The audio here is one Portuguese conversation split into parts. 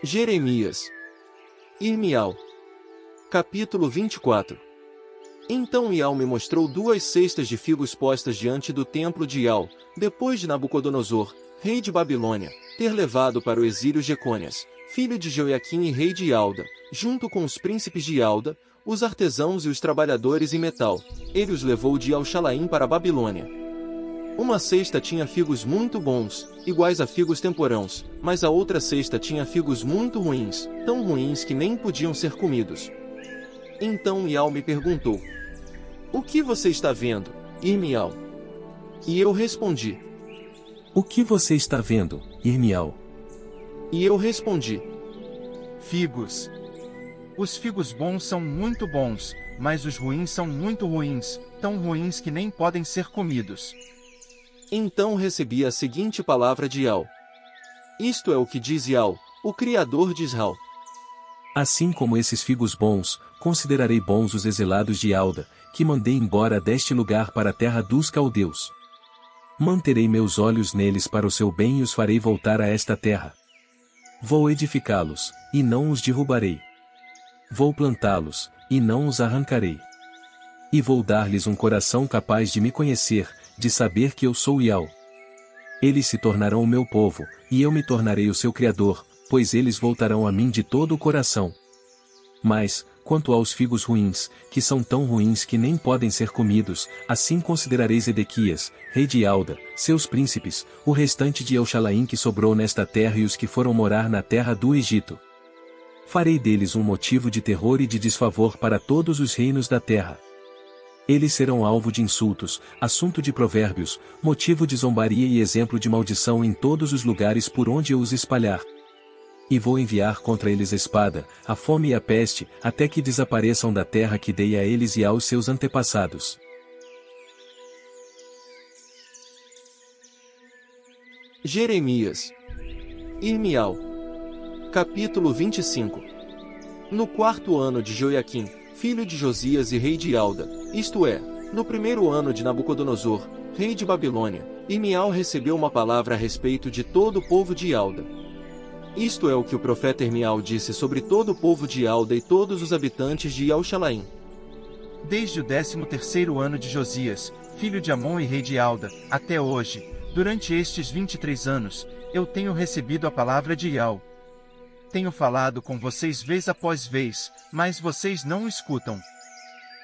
Jeremias. Irmial. Capítulo 24. Então Ial me mostrou 2 cestas de figos postas diante do templo de Ial, depois de Nabucodonosor, rei de Babilônia, ter levado para o exílio Jecônias, filho de Jeoiaquim e rei de Alda, junto com os príncipes de Alda, os artesãos e os trabalhadores em metal. Ele os levou de Al-Shalaim para a Babilônia. Uma cesta tinha figos muito bons, iguais a figos temporãos, mas a outra cesta tinha figos muito ruins, tão ruins que nem podiam ser comidos. Então Ial me perguntou: "O que você está vendo, Irmial?" E eu respondi: "O que você está vendo, Irmial?" E eu respondi: "Figos. Os figos bons são muito bons, mas os ruins são muito ruins, tão ruins que nem podem ser comidos." Então recebi a seguinte palavra de Ial: "Isto é o que diz Ial, o Criador de Israel. Assim como esses figos bons, considerarei bons os exilados de Alda, que mandei embora deste lugar para a terra dos caldeus. Manterei meus olhos neles para o seu bem e os farei voltar a esta terra. Vou edificá-los, e não os derrubarei. Vou plantá-los, e não os arrancarei. E vou dar-lhes um coração capaz de me conhecer, de saber que eu sou Ial. Eles se tornarão o meu povo, e eu me tornarei o seu Criador, pois eles voltarão a mim de todo o coração. Mas, quanto aos figos ruins, que são tão ruins que nem podem ser comidos, assim considerareis Edequias, rei de Alda, seus príncipes, o restante de Al-Shalaim que sobrou nesta terra e os que foram morar na terra do Egito. Farei deles um motivo de terror e de desfavor para todos os reinos da terra. Eles serão alvo de insultos, assunto de provérbios, motivo de zombaria e exemplo de maldição em todos os lugares por onde eu os espalhar. E vou enviar contra eles a espada, a fome e a peste, até que desapareçam da terra que dei a eles e aos seus antepassados." Jeremias. Irmial. Capítulo 25. No 4º ano de Jeoiaquim, filho de Josias e rei de Alda, isto é, no 1º ano de Nabucodonosor, rei de Babilônia, Irmial recebeu uma palavra a respeito de todo o povo de Alda. Isto é o que o profeta Irmial disse sobre todo o povo de Alda e todos os habitantes de Al-Shalaim. Desde o 13º ano de Josias, filho de Amon e rei de Alda, até hoje, durante estes 23 anos, eu tenho recebido a palavra de Ial. Tenho falado com vocês vez após vez, mas vocês não escutam.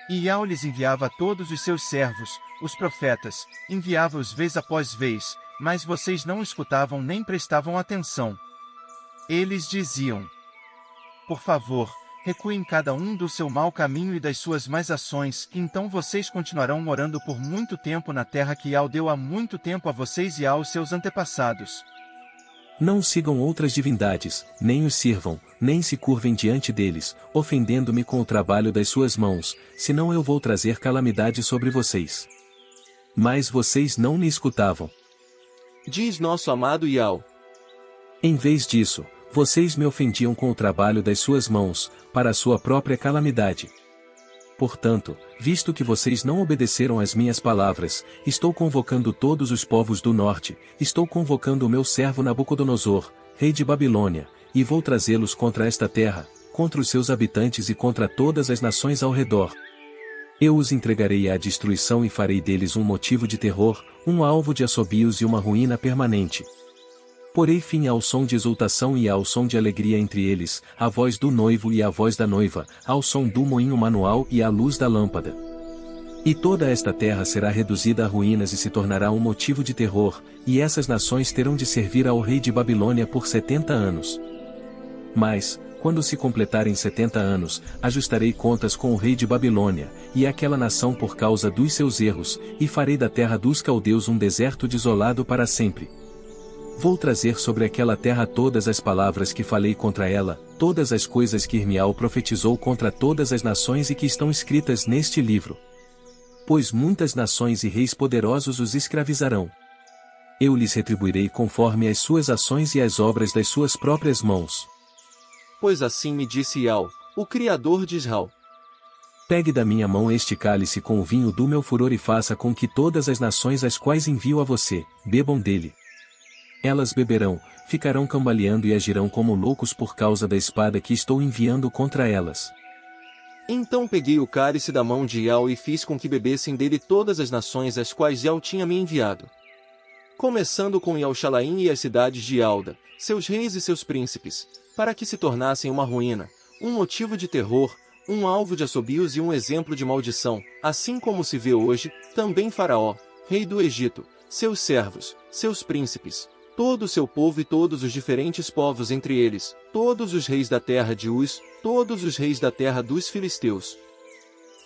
E Ial lhes enviava a todos os seus servos, os profetas, enviava-os vez após vez, mas vocês não escutavam nem prestavam atenção. Eles diziam: "Por favor, recuem cada um do seu mau caminho e das suas más ações, então vocês continuarão morando por muito tempo na terra que Ial deu há muito tempo a vocês e aos seus antepassados." Não sigam outras divindades, nem os sirvam, nem se curvem diante deles, ofendendo-me com o trabalho das suas mãos, senão eu vou trazer calamidade sobre vocês. Mas vocês não me escutavam. Diz nosso amado Ial. Em vez disso, vocês me ofendiam com o trabalho das suas mãos, para a sua própria calamidade. Portanto, visto que vocês não obedeceram às minhas palavras, estou convocando todos os povos do norte, estou convocando o meu servo Nabucodonosor, rei de Babilônia, e vou trazê-los contra esta terra, contra os seus habitantes e contra todas as nações ao redor. Eu os entregarei à destruição e farei deles um motivo de terror, um alvo de assobios e uma ruína permanente. Porei fim ao som de exultação e ao som de alegria entre eles, à voz do noivo e à voz da noiva, ao som do moinho manual e à luz da lâmpada. E toda esta terra será reduzida a ruínas e se tornará um motivo de terror, e essas nações terão de servir ao rei de Babilônia por 70 anos. Mas, quando se completarem 70 anos, ajustarei contas com o rei de Babilônia, e aquela nação por causa dos seus erros, e farei da terra dos caldeus um deserto desolado para sempre. Vou trazer sobre aquela terra todas as palavras que falei contra ela, todas as coisas que Irmial profetizou contra todas as nações e que estão escritas neste livro. Pois muitas nações e reis poderosos os escravizarão. Eu lhes retribuirei conforme as suas ações e as obras das suas próprias mãos. Pois assim me disse Ial, o Criador de Israel. Pegue da minha mão este cálice com o vinho do meu furor e faça com que todas as nações às quais envio a você, bebam dele. Elas beberão, ficarão cambaleando e agirão como loucos por causa da espada que estou enviando contra elas. Então peguei o cálice da mão de Ial e fiz com que bebessem dele todas as nações às quais Ial tinha me enviado. Começando com Ial-Shalaim e as cidades de Alda, seus reis e seus príncipes, para que se tornassem uma ruína, um motivo de terror, um alvo de assobios e um exemplo de maldição, assim como se vê hoje, também Faraó, rei do Egito, seus servos, seus príncipes, todo o seu povo e todos os diferentes povos entre eles, todos os reis da terra de Uz, todos os reis da terra dos filisteus.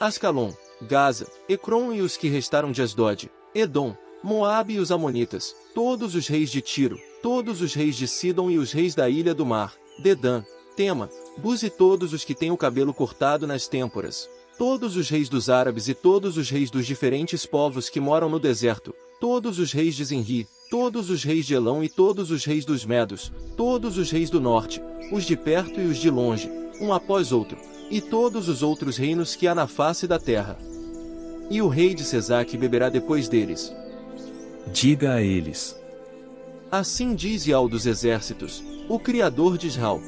Ascalon, Gaza, Ecrom e os que restaram de Asdod, Edom, Moabe e os amonitas, todos os reis de Tiro, todos os reis de Sidom e os reis da ilha do mar, Dedã, Tema, Buz e todos os que têm o cabelo cortado nas têmporas, todos os reis dos árabes e todos os reis dos diferentes povos que moram no deserto, todos os reis de Zinri, todos os reis de Elão e todos os reis dos Medos, todos os reis do norte, os de perto e os de longe, um após outro, e todos os outros reinos que há na face da terra. E o rei de Sesaque beberá depois deles. Diga a eles: Assim diz Ial dos exércitos, o Criador de Israel.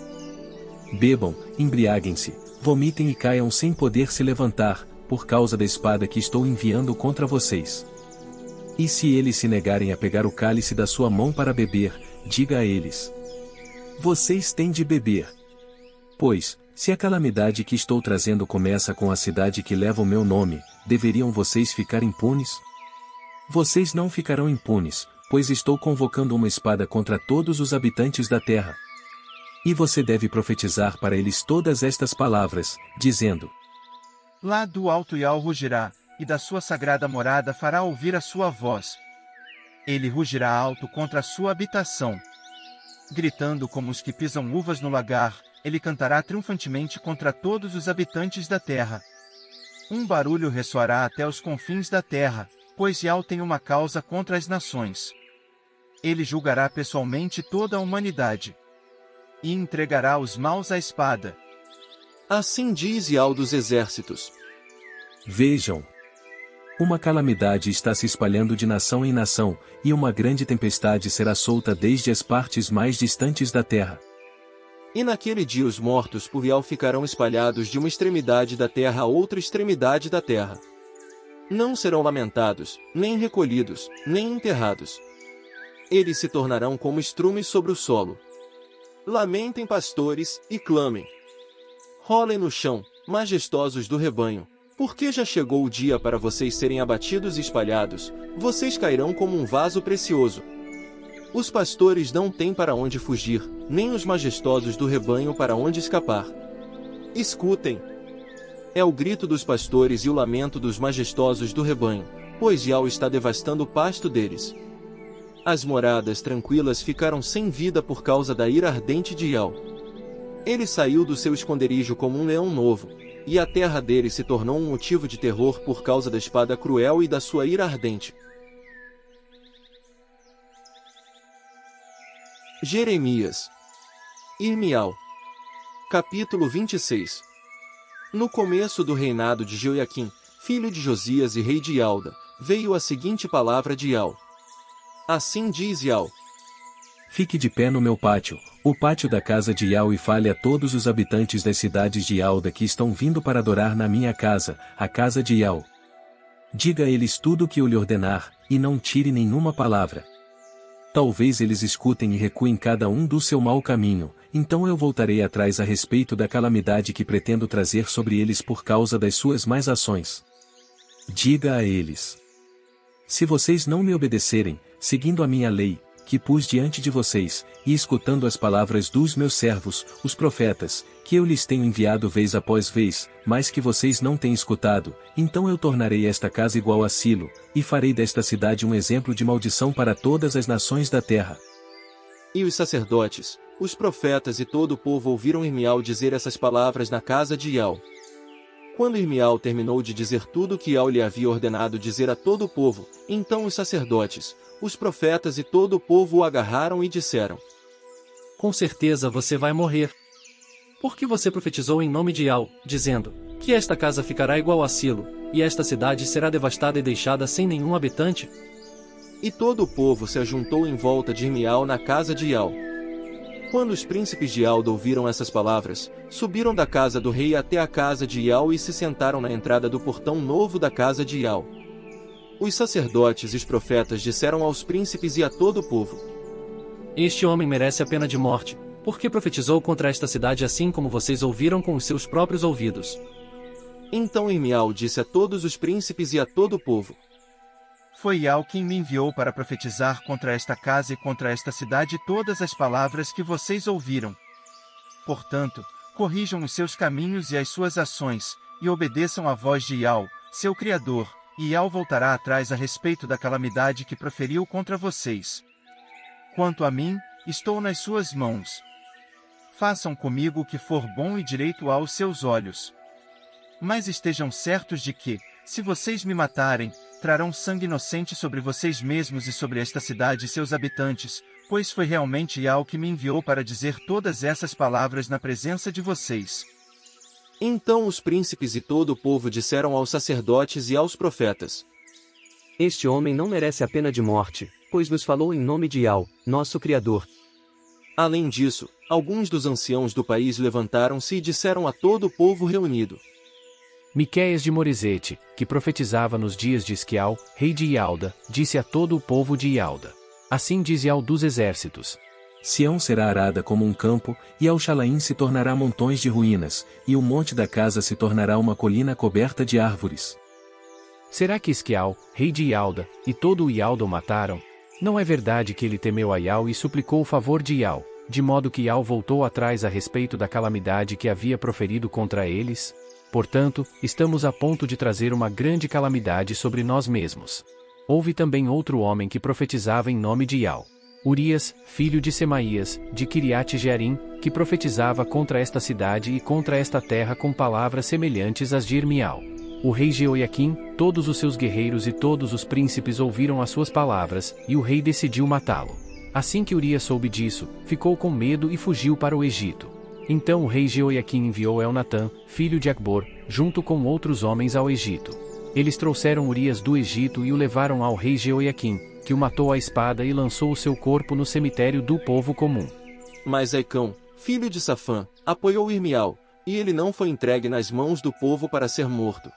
Bebam, embriaguem-se, vomitem e caiam sem poder se levantar, por causa da espada que estou enviando contra vocês. E se eles se negarem a pegar o cálice da sua mão para beber, diga a eles: vocês têm de beber. Pois, se a calamidade que estou trazendo começa com a cidade que leva o meu nome, deveriam vocês ficar impunes? Vocês não ficarão impunes, pois estou convocando uma espada contra todos os habitantes da terra. E você deve profetizar para eles todas estas palavras, dizendo: Lá do alto Ial rugirá, e da sua sagrada morada fará ouvir a sua voz. Ele rugirá alto contra a sua habitação. Gritando como os que pisam uvas no lagar, ele cantará triunfantemente contra todos os habitantes da terra. Um barulho ressoará até os confins da terra, pois Ial tem uma causa contra as nações. Ele julgará pessoalmente toda a humanidade. E entregará os maus à espada. Assim diz Ial dos exércitos. Vejam! Uma calamidade está se espalhando de nação em nação, e uma grande tempestade será solta desde as partes mais distantes da terra. E naquele dia os mortos por Ial ficarão espalhados de uma extremidade da terra a outra extremidade da terra. Não serão lamentados, nem recolhidos, nem enterrados. Eles se tornarão como estrumes sobre o solo. Lamentem, pastores, e clamem. Rolem no chão, majestosos do rebanho, porque já chegou o dia para vocês serem abatidos e espalhados, vocês cairão como um vaso precioso. Os pastores não têm para onde fugir, nem os majestosos do rebanho para onde escapar. Escutem! É o grito dos pastores e o lamento dos majestosos do rebanho, pois Ial está devastando o pasto deles. As moradas tranquilas ficaram sem vida por causa da ira ardente de Ial. Ele saiu do seu esconderijo como um leão novo, e a terra dele se tornou um motivo de terror por causa da espada cruel e da sua ira ardente. Jeremias. Irmial. Capítulo 26. No começo do reinado de Joiaquim, filho de Josias e rei de Alda, veio a seguinte palavra de Ial. Assim diz Ial: Fique de pé no meu pátio, o pátio da casa de Ial, e fale a todos os habitantes das cidades de Alda que estão vindo para adorar na minha casa, a casa de Ial. Diga a eles tudo o que eu lhe ordenar, e não tire nenhuma palavra. Talvez eles escutem e recuem cada um do seu mau caminho, então eu voltarei atrás a respeito da calamidade que pretendo trazer sobre eles por causa das suas más ações. Diga a eles: se vocês não me obedecerem, seguindo a minha lei, que pus diante de vocês, e escutando as palavras dos meus servos, os profetas, que eu lhes tenho enviado vez após vez, mas que vocês não têm escutado, então eu tornarei esta casa igual a Silo, e farei desta cidade um exemplo de maldição para todas as nações da terra. E os sacerdotes, os profetas e todo o povo ouviram Irmial dizer essas palavras na casa de Ial. Quando Irmial terminou de dizer tudo o que Ial lhe havia ordenado dizer a todo o povo, então os sacerdotes, os profetas e todo o povo o agarraram e disseram: Com certeza você vai morrer. Porque você profetizou em nome de Ial, dizendo que esta casa ficará igual a Silo, e esta cidade será devastada e deixada sem nenhum habitante? E todo o povo se ajuntou em volta de Irmial na casa de Ial. Quando os príncipes de Alda ouviram essas palavras, subiram da casa do rei até a casa de Ial e se sentaram na entrada do portão novo da casa de Ial. Os sacerdotes e os profetas disseram aos príncipes e a todo o povo: Este homem merece a pena de morte, porque profetizou contra esta cidade assim como vocês ouviram com os seus próprios ouvidos. Então Irmial disse a todos os príncipes e a todo o povo: Foi Ial quem me enviou para profetizar contra esta casa e contra esta cidade todas as palavras que vocês ouviram. Portanto, corrijam os seus caminhos e as suas ações, e obedeçam à voz de Ial, seu Criador, e Ial voltará atrás a respeito da calamidade que proferiu contra vocês. Quanto a mim, estou nas suas mãos. Façam comigo o que for bom e direito aos seus olhos. Mas estejam certos de que, se vocês me matarem, trarão sangue inocente sobre vocês mesmos e sobre esta cidade e seus habitantes, pois foi realmente Ial que me enviou para dizer todas essas palavras na presença de vocês. Então os príncipes e todo o povo disseram aos sacerdotes e aos profetas: Este homem não merece a pena de morte, pois nos falou em nome de Ial, nosso Criador. Além disso, alguns dos anciãos do país levantaram-se e disseram a todo o povo reunido: Miqueias de Moresete, que profetizava nos dias de Esquial, rei de Ialda, disse a todo o povo de Ialda: Assim diz Ial dos exércitos: Sião será arada como um campo, e Al-Shalaim se tornará montões de ruínas, e o monte da casa se tornará uma colina coberta de árvores. Será que Esquial, rei de Ialda, e todo o Ialda o mataram? Não é verdade que ele temeu a Ial e suplicou o favor de Ial, de modo que Ial voltou atrás a respeito da calamidade que havia proferido contra eles? Portanto, estamos a ponto de trazer uma grande calamidade sobre nós mesmos. Houve também outro homem que profetizava em nome de Ial, Urias, filho de Semaías, de Kiriat-Jearim, que profetizava contra esta cidade e contra esta terra com palavras semelhantes às de Irmial. O rei Jeoiaquim, todos os seus guerreiros e todos os príncipes ouviram as suas palavras, e o rei decidiu matá-lo. Assim que Urias soube disso, ficou com medo e fugiu para o Egito. Então o rei Jeoiaquim enviou Elnatã, filho de Acbor, junto com outros homens ao Egito. Eles trouxeram Urias do Egito e o levaram ao rei Jeoiaquim, que o matou à espada e lançou o seu corpo no cemitério do povo comum. Mas Aicão, filho de Safã, apoiou Irmial, e ele não foi entregue nas mãos do povo para ser morto.